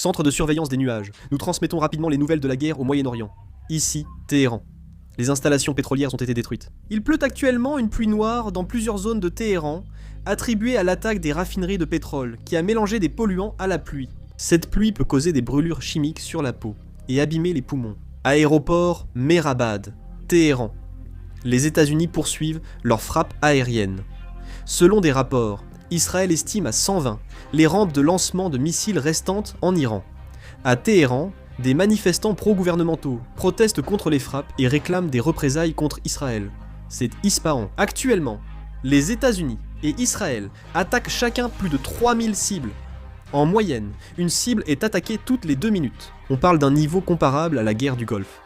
Centre de surveillance des nuages. Nous transmettons rapidement les nouvelles de la guerre au Moyen-Orient. Ici, Téhéran. Les installations pétrolières ont été détruites. Il pleut actuellement une pluie noire dans plusieurs zones de Téhéran, attribuée à l'attaque des raffineries de pétrole, qui a mélangé des polluants à la pluie. Cette pluie peut causer des brûlures chimiques sur la peau et abîmer les poumons. Aéroport Mehrabad, Téhéran. Les États-Unis poursuivent leurs frappes aériennes. Selon des rapports, Israël estime à 120 les rampes de lancement de missiles restantes en Iran. À Téhéran, des manifestants pro-gouvernementaux protestent contre les frappes et réclament des représailles contre Israël. C'est Ispahan. Actuellement, les États-Unis et Israël attaquent chacun plus de 3000 cibles. En moyenne, une cible est attaquée toutes les 2 minutes. On parle d'un niveau comparable à la guerre du Golfe.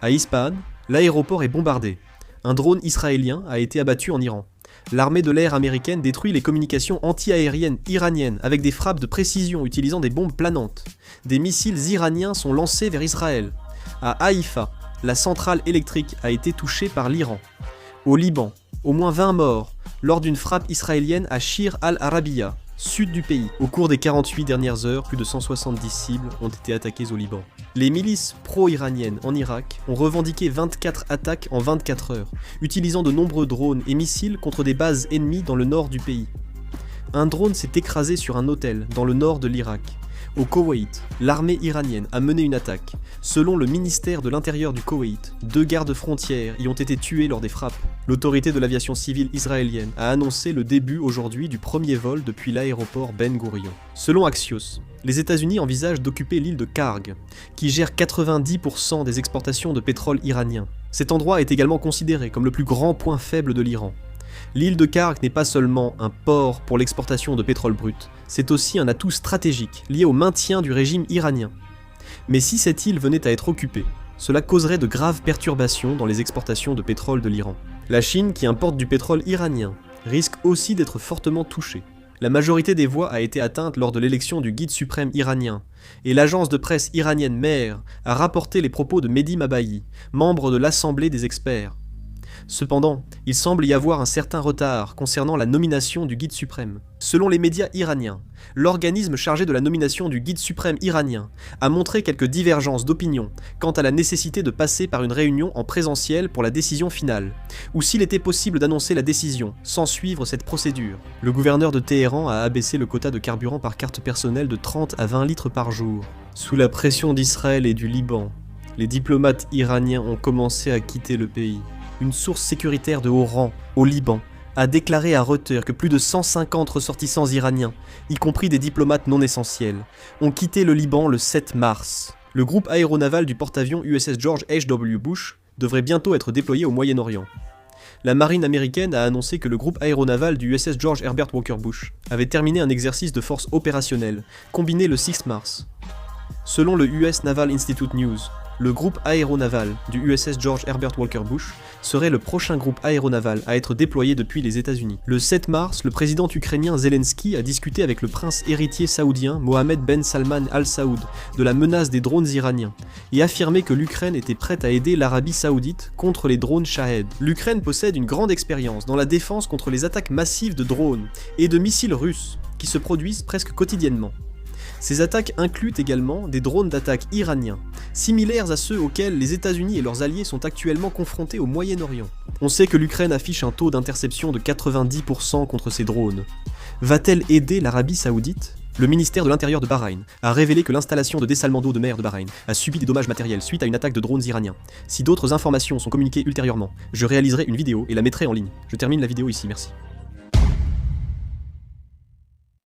À Ispahan, l'aéroport est bombardé. Un drone israélien a été abattu en Iran. L'armée de l'air américaine détruit les communications anti-aériennes iraniennes avec des frappes de précision utilisant des bombes planantes. Des missiles iraniens sont lancés vers Israël. À Haïfa, la centrale électrique a été touchée par l'Iran. Au Liban, au moins 20 morts lors d'une frappe israélienne à Shir al-Arabiya, sud du pays. Au cours des 48 dernières heures, plus de 170 cibles ont été attaquées au Liban. Les milices pro-iraniennes en Irak ont revendiqué 24 attaques en 24 heures, utilisant de nombreux drones et missiles contre des bases ennemies dans le nord du pays. Un drone s'est écrasé sur un hôtel dans le nord de l'Irak. Au Koweït, l'armée iranienne a mené une attaque. Selon le ministère de l'Intérieur du Koweït, 2 gardes-frontières y ont été tués lors des frappes. L'autorité de l'aviation civile israélienne a annoncé le début aujourd'hui du premier vol depuis l'aéroport Ben Gourion. Selon Axios, les États-Unis envisagent d'occuper l'île de Karg, qui gère 90% des exportations de pétrole iranien. Cet endroit est également considéré comme le plus grand point faible de l'Iran. L'île de Karg n'est pas seulement un port pour l'exportation de pétrole brut, c'est aussi un atout stratégique lié au maintien du régime iranien. Mais si cette île venait à être occupée, cela causerait de graves perturbations dans les exportations de pétrole de l'Iran. La Chine, qui importe du pétrole iranien, risque aussi d'être fortement touchée. La majorité des voix a été atteinte lors de l'élection du guide suprême iranien, et l'agence de presse iranienne Mehr a rapporté les propos de Mehdi Mabahi, membre de l'Assemblée des experts. Cependant, il semble y avoir un certain retard concernant la nomination du guide suprême. Selon les médias iraniens, l'organisme chargé de la nomination du guide suprême iranien a montré quelques divergences d'opinion quant à la nécessité de passer par une réunion en présentiel pour la décision finale, ou s'il était possible d'annoncer la décision sans suivre cette procédure. Le gouverneur de Téhéran a abaissé le quota de carburant par carte personnelle de 30 à 20 litres par jour. Sous la pression d'Israël et du Liban, les diplomates iraniens ont commencé à quitter le pays. Une source sécuritaire de haut rang, au Liban, a déclaré à Reuters que plus de 150 ressortissants iraniens, y compris des diplomates non essentiels, ont quitté le Liban le 7 mars. Le groupe aéronaval du porte-avions USS George H.W. Bush devrait bientôt être déployé au Moyen-Orient. La marine américaine a annoncé que le groupe aéronaval du USS George Herbert Walker Bush avait terminé un exercice de force opérationnelle, combiné le 6 mars. Selon le US Naval Institute News, le groupe aéronaval du USS George Herbert Walker Bush serait le prochain groupe aéronaval à être déployé depuis les États-Unis. Le 7 mars, le président ukrainien Zelensky a discuté avec le prince héritier saoudien Mohammed Ben Salman Al Saoud de la menace des drones iraniens et affirmé que l'Ukraine était prête à aider l'Arabie Saoudite contre les drones Shahed. L'Ukraine possède une grande expérience dans la défense contre les attaques massives de drones et de missiles russes qui se produisent presque quotidiennement. Ces attaques incluent également des drones d'attaque iraniens, similaires à ceux auxquels les États-Unis et leurs alliés sont actuellement confrontés au Moyen-Orient. On sait que l'Ukraine affiche un taux d'interception de 90% contre ces drones. Va-t-elle aider l'Arabie Saoudite ? Le ministère de l'Intérieur de Bahreïn a révélé que l'installation de dessalement d'eau de mer de Bahreïn a subi des dommages matériels suite à une attaque de drones iraniens. Si d'autres informations sont communiquées ultérieurement, je réaliserai une vidéo et la mettrai en ligne. Je termine la vidéo ici, merci.